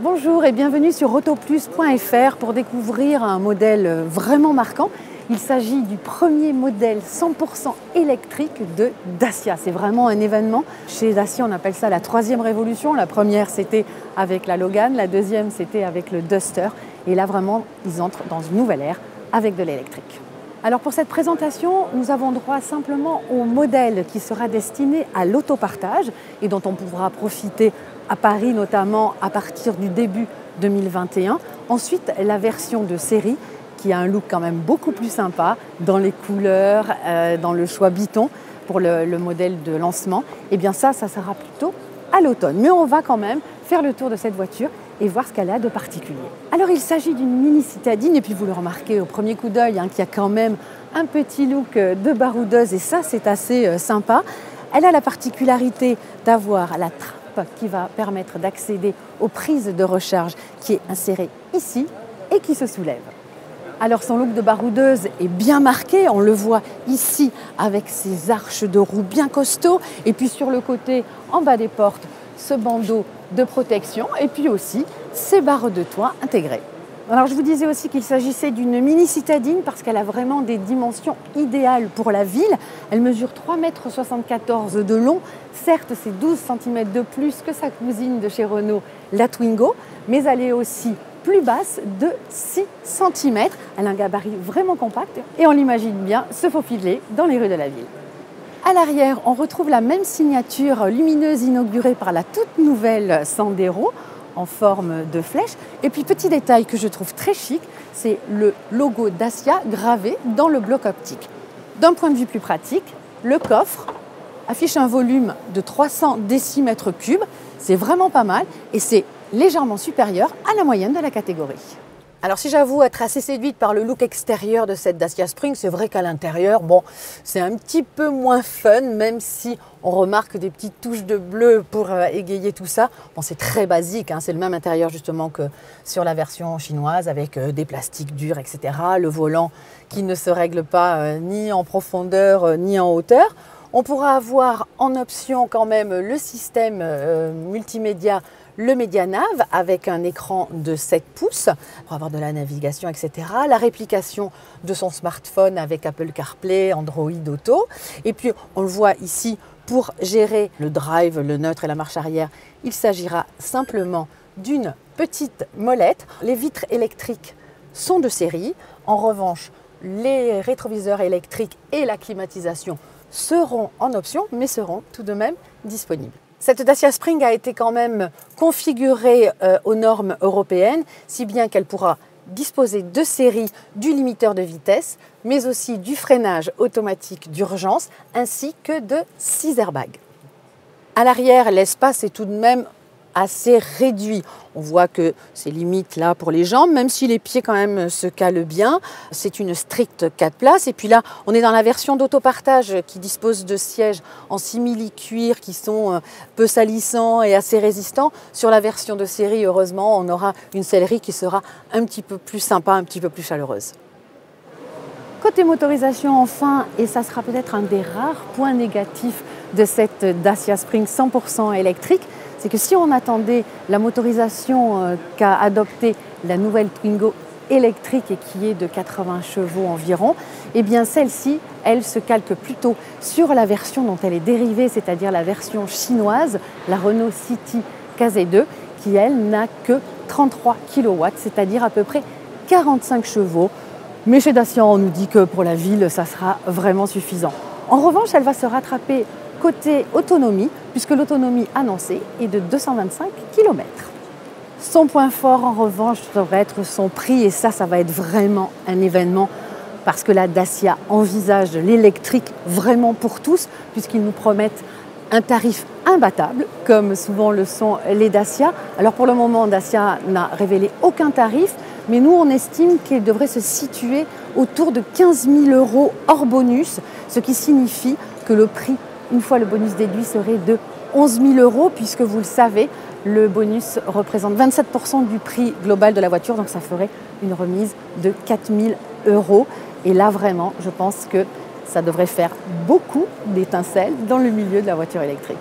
Bonjour et bienvenue sur autoplus.fr pour découvrir un modèle vraiment marquant. Il s'agit du premier modèle 100% électrique de Dacia. C'est vraiment un événement. Chez Dacia, on appelle ça la troisième révolution. La première, c'était avec la Logan. La deuxième, c'était avec le Duster. Et là, vraiment, ils entrent dans une nouvelle ère avec de l'électrique. Alors pour cette présentation, nous avons droit simplement au modèle qui sera destiné à l'autopartage et dont on pourra profiter à Paris notamment à partir du début 2021. Ensuite, la version de série qui a un look quand même beaucoup plus sympa dans les couleurs, dans le choix Biton pour le modèle de lancement. Et bien ça sera plutôt à l'automne. Mais on va quand même faire le tour de cette voiture et voir ce qu'elle a de particulier. Alors il s'agit d'une mini citadine et puis vous le remarquez au premier coup d'œil qu'il y a quand même un petit look de baroudeuse et ça c'est assez sympa. Elle a la particularité d'avoir la trappe qui va permettre d'accéder aux prises de recharge qui est insérée ici et qui se soulève. Alors son look de baroudeuse est bien marqué, on le voit ici avec ses arches de roue bien costauds et puis sur le côté en bas des portes ce bandeau de protection et puis aussi ces barres de toit intégrées. Alors je vous disais aussi qu'il s'agissait d'une mini citadine parce qu'elle a vraiment des dimensions idéales pour la ville. Elle mesure 3,74 m de long. Certes, c'est 12 cm de plus que sa cousine de chez Renault, la Twingo, mais elle est aussi plus basse de 6 cm. Elle a un gabarit vraiment compact et on l'imagine bien se faufiler dans les rues de la ville. À l'arrière, on retrouve la même signature lumineuse inaugurée par la toute nouvelle Sandero en forme de flèche. Et puis petit détail que je trouve très chic, c'est le logo Dacia gravé dans le bloc optique. D'un point de vue plus pratique, le coffre affiche un volume de 300 décimètres cubes. C'est vraiment pas mal et c'est légèrement supérieur à la moyenne de la catégorie. Alors si j'avoue être assez séduite par le look extérieur de cette Dacia Spring, c'est vrai qu'à l'intérieur, c'est un petit peu moins fun, même si on remarque des petites touches de bleu pour égayer tout ça. C'est très basique, c'est le même intérieur justement que sur la version chinoise avec des plastiques durs, etc. Le volant qui ne se règle pas ni en profondeur ni en hauteur. On pourra avoir en option quand même le système multimédia, le MediaNav avec un écran de 7 pouces pour avoir de la navigation, etc. La réplication de son smartphone avec Apple CarPlay, Android Auto. Et puis on le voit ici, pour gérer le drive, le neutre et la marche arrière, il s'agira simplement d'une petite molette. Les vitres électriques sont de série. En revanche, les rétroviseurs électriques et la climatisation seront en option, mais seront tout de même disponibles. Cette Dacia Spring a été quand même configurée aux normes européennes, si bien qu'elle pourra disposer de série du limiteur de vitesse, mais aussi du freinage automatique d'urgence, ainsi que de 6 airbags. À l'arrière, l'espace est tout de même assez réduit. On voit que c'est limite là pour les jambes, même si les pieds quand même se calent bien. C'est une stricte 4 places. Et puis là, on est dans la version d'autopartage qui dispose de sièges en simili-cuir qui sont peu salissants et assez résistants. Sur la version de série, heureusement, on aura une sellerie qui sera un petit peu plus sympa, un petit peu plus chaleureuse. Côté motorisation enfin, et ça sera peut-être un des rares points négatifs de cette Dacia Spring 100% électrique, c'est que si on attendait la motorisation qu'a adoptée la nouvelle Twingo électrique et qui est de 80 chevaux environ, eh bien celle-ci, elle se calque plutôt sur la version dont elle est dérivée, c'est-à-dire la version chinoise, la Renault City KZ2, qui elle n'a que 33 kW, c'est-à-dire à peu près 45 chevaux. Mais chez Dacia, on nous dit que pour la ville, ça sera vraiment suffisant. En revanche, elle va se rattraper côté autonomie, puisque l'autonomie annoncée est de 225 km. Son point fort, en revanche, devrait être son prix, et ça va être vraiment un événement, parce que la Dacia envisage l'électrique vraiment pour tous, puisqu'ils nous promettent un tarif imbattable, comme souvent le sont les Dacia. Alors pour le moment, Dacia n'a révélé aucun tarif, mais nous, on estime qu'il devrait se situer autour de 15 000 € hors bonus, ce qui signifie que le prix, une fois le bonus déduit, serait de 11 000 €, puisque vous le savez, le bonus représente 27 % du prix global de la voiture, donc ça ferait une remise de 4 000 €. Et là, vraiment, je pense que ça devrait faire beaucoup d'étincelles dans le milieu de la voiture électrique.